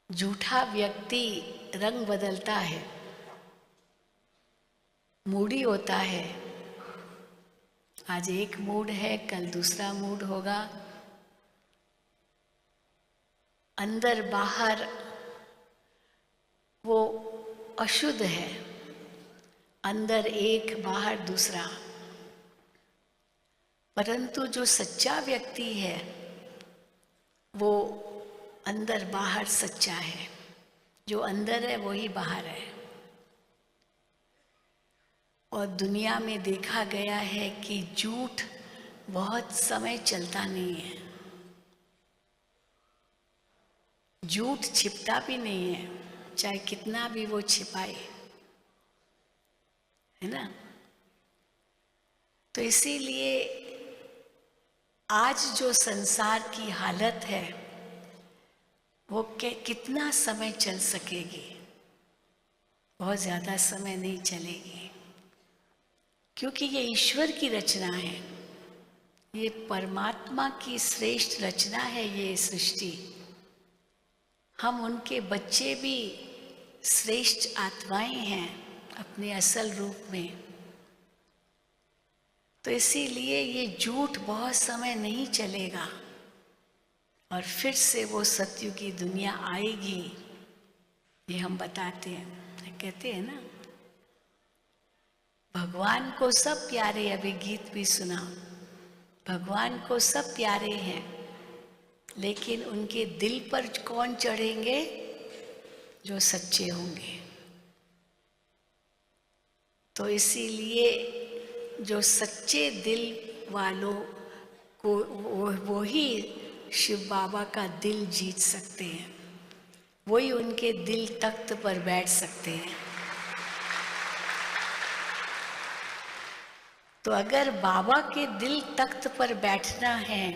झूठा व्यक्ति रंग बदलता है, मूडी होता है। आज एक मूड है, कल दूसरा मूड होगा। अंदर बाहर वो अशुद्ध है, अंदर एक बाहर दूसरा। परंतु जो सच्चा व्यक्ति है वो अंदर बाहर सच्चा है। जो अंदर है वही बाहर है। और दुनिया में देखा गया है कि झूठ बहुत समय चलता नहीं है। झूठ छिपता भी नहीं है, चाहे कितना भी वो छिपाए, है ना। तो इसीलिए आज जो संसार की हालत है वो कितना समय चल सकेगी? बहुत ज़्यादा समय नहीं चलेगी, क्योंकि ये ईश्वर की रचना है, ये परमात्मा की श्रेष्ठ रचना है ये सृष्टि। हम उनके बच्चे भी श्रेष्ठ आत्माएं हैं अपने असल रूप में। तो इसीलिए ये झूठ बहुत समय नहीं चलेगा और फिर से वो सत्य की दुनिया आएगी। ये हम बताते हैं, कहते हैं ना, भगवान को सब प्यारे, अभी गीत भी सुना, भगवान को सब प्यारे हैं, लेकिन उनके दिल पर कौन चढ़ेंगे? जो सच्चे होंगे। तो इसीलिए जो सच्चे दिल वालों को वो ही शिव बाबा का दिल जीत सकते हैं, वही उनके दिल तख्त पर बैठ सकते हैं। तो अगर बाबा के दिल तख्त पर बैठना है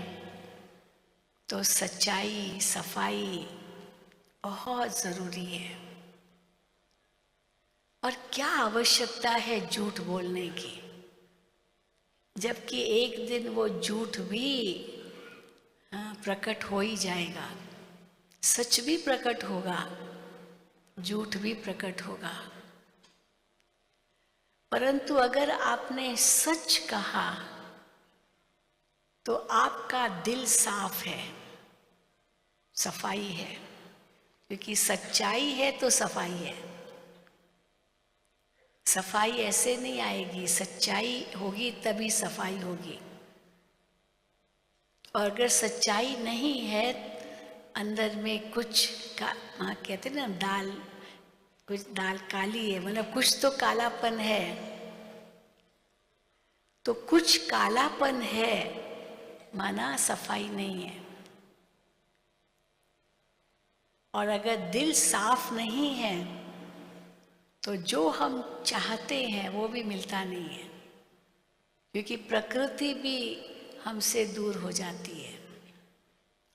तो सच्चाई, सफाई बहुत जरूरी है। और क्या आवश्यकता है झूठ बोलने की, जबकि एक दिन वो झूठ भी प्रकट हो ही जाएगा। सच भी प्रकट होगा, झूठ भी प्रकट होगा। परंतु अगर आपने सच कहा तो आपका दिल साफ है, सफाई है, क्योंकि सच्चाई है तो सफाई है। सफाई ऐसे नहीं आएगी, सच्चाई होगी तभी सफाई होगी। और अगर सच्चाई नहीं है, अंदर में कुछ कहते हैं ना, दाल, कुछ दाल काली है, मतलब कुछ तो कालापन है। तो कुछ कालापन है माना सफाई नहीं है। और अगर दिल साफ नहीं है तो जो हम चाहते हैं वो भी मिलता नहीं है, क्योंकि प्रकृति भी हमसे दूर हो जाती है।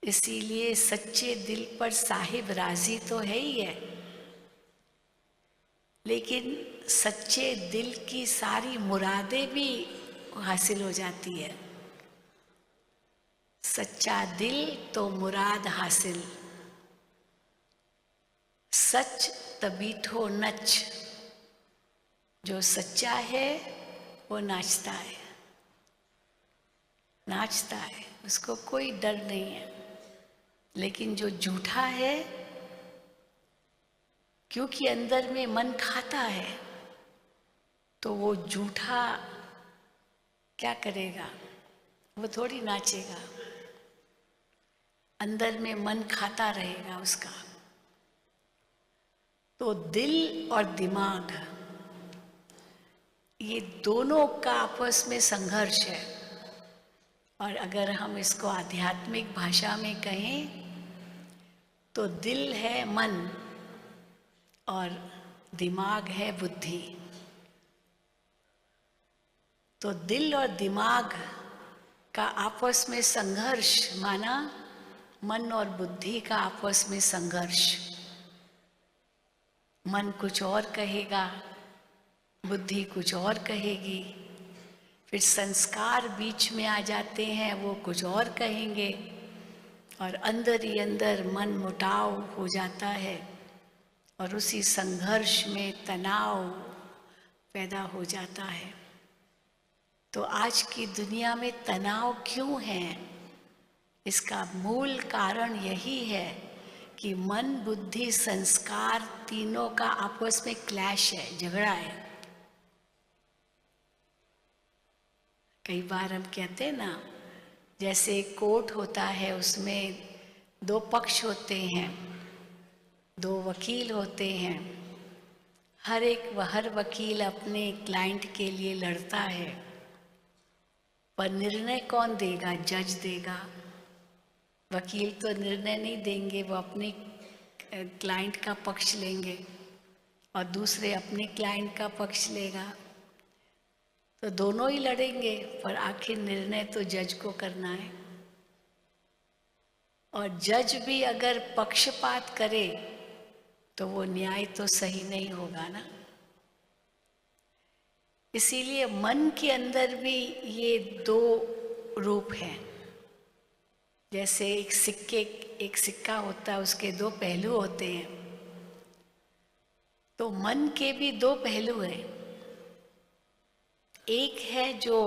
इसीलिए सच्चे दिल पर साहिब राजी तो है ही है, लेकिन सच्चे दिल की सारी मुरादें भी हासिल हो जाती है। सच्चा दिल तो मुराद हासिल, सच तबीठो नच। जो सच्चा है वो नाचता है, नाचता है, उसको कोई डर नहीं है। लेकिन जो झूठा है, क्योंकि अंदर में मन खाता है, तो वो झूठा क्या करेगा? वो थोड़ी नाचेगा, अंदर में मन खाता रहेगा उसका। तो दिल और दिमाग, ये दोनों का आपस में संघर्ष है। और अगर हम इसको आध्यात्मिक भाषा में कहें तो दिल है मन और दिमाग है बुद्धि। तो दिल और दिमाग का आपस में संघर्ष माना मन और बुद्धि का आपस में संघर्ष। मन कुछ और कहेगा, बुद्धि कुछ और कहेगी, फिर संस्कार बीच में आ जाते हैं, वो कुछ और कहेंगे। और अंदर ही अंदर मन मुटाव हो जाता है और उसी संघर्ष में तनाव पैदा हो जाता है। तो आज की दुनिया में तनाव क्यों है? इसका मूल कारण यही है कि मन, बुद्धि, संस्कार तीनों का आपस में क्लैश है, झगड़ा है। कई बार हम कहते हैं ना, जैसे कोर्ट होता है, उसमें दो पक्ष होते हैं, दो वकील होते हैं। हर वकील अपने क्लाइंट के लिए लड़ता है, पर निर्णय कौन देगा? जज देगा। वकील तो निर्णय नहीं देंगे, वो अपने क्लाइंट का पक्ष लेंगे और दूसरे अपने क्लाइंट का पक्ष लेगा। तो दोनों ही लड़ेंगे, पर आखिर निर्णय तो जज को करना है। और जज भी अगर पक्षपात करे तो वो न्याय तो सही नहीं होगा ना। इसीलिए मन के अंदर भी ये दो रूप हैं। जैसे एक सिक्का होता है, उसके दो पहलू होते हैं, तो मन के भी दो पहलू हैं। एक है जो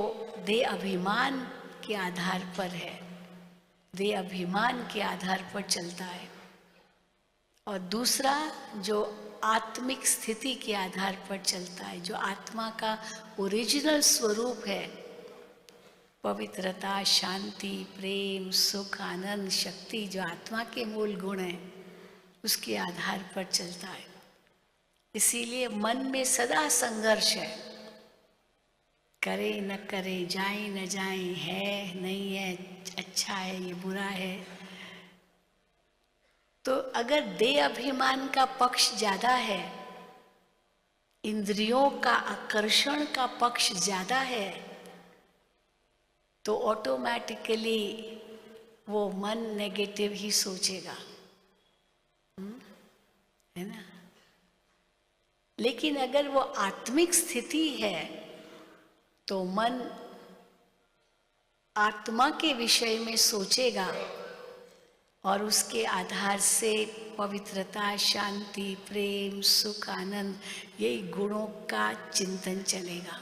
देह अभिमान के आधार पर है, देह अभिमान के आधार पर चलता है, और दूसरा जो आत्मिक स्थिति के आधार पर चलता है, जो आत्मा का ओरिजिनल स्वरूप है, पवित्रता, शांति, प्रेम, सुख, आनंद, शक्ति, जो आत्मा के मूल गुण हैं, उसके आधार पर चलता है। इसीलिए मन में सदा संघर्ष है, करे न करे, जाए न जाए, है नहीं है, अच्छा है ये बुरा है। तो अगर देह अभिमान का पक्ष ज्यादा है, इंद्रियों का आकर्षण का पक्ष ज्यादा है, तो ऑटोमेटिकली वो मन नेगेटिव ही सोचेगा, है ना। लेकिन अगर वो आत्मिक स्थिति है तो मन आत्मा के विषय में सोचेगा और उसके आधार से पवित्रता, शांति, प्रेम, सुख, आनंद, यही गुणों का चिंतन चलेगा।